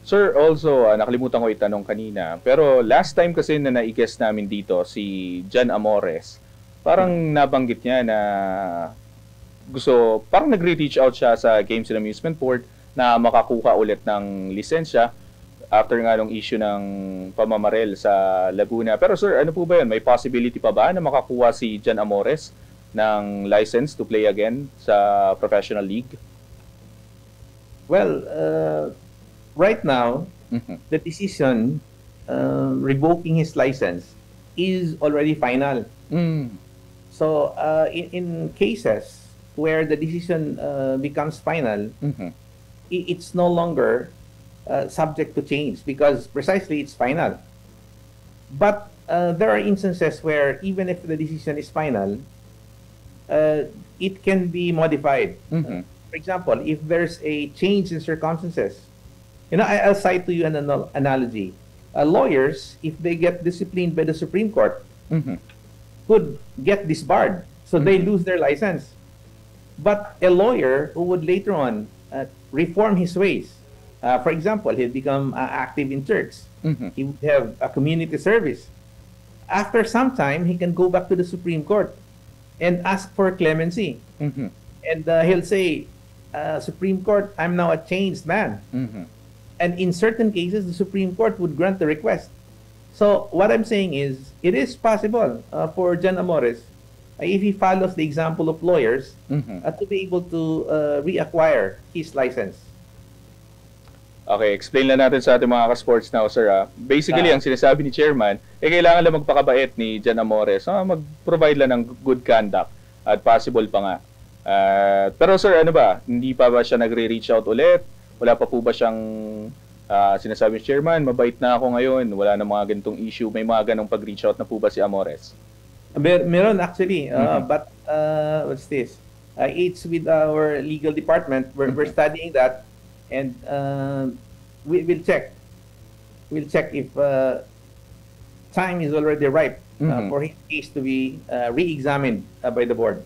Sir, also, nakalimutan ko itanong kanina, pero last time kasi na na-guest namin dito, si Jan Amores, parang nabanggit niya na parang nagre-reach out siya sa Games and Amusement Board na makakuha ulit ng lisensya after nga nung issue ng pamamarel sa Laguna. Pero sir, ano po ba yun? May possibility pa ba na makakuha si Jan Amores ng license to play again sa professional league? Well, right now, the decision revoking his license is already final. So, in cases where the decision becomes final, it's no longer subject to change because precisely it's final. But there are instances where even if the decision is final, it can be modified. For example, if there's a change in circumstances, I'll cite to you an analogy. Lawyers, if they get disciplined by the Supreme Court, could get disbarred, so they lose their license. But a lawyer who would later on reform his ways, for example, he'll become active in church, he would have a community service. After some time, he can go back to the Supreme Court and ask for clemency. And he'll say, Supreme Court, I'm now a changed man. And in certain cases, the Supreme Court would grant the request. So what I'm saying is, it is possible for Jan Amores, if he follows the example of lawyers, to be able to reacquire his license. Okay, explain lang natin sa ating mga ka-sports now, sir. Basically, ang sinasabi ni Chairman, kailangan lang magpakabait ni Jan Amores, mag-provide lang ng good conduct at possible pa nga. Pero sir, ano ba? Hindi pa ba siya nagre-reach out ulit? Wala pa po ba siyang sinasabi ni Chairman, mabait na ako ngayon, wala na mga ganitong issue, may mga ganong pag-reach out na po ba si Amores? Meron actually, but what's this? It's with our legal department. We're studying that, and we'll check. We'll check if time is already ripe for his case to be re-examined by the board.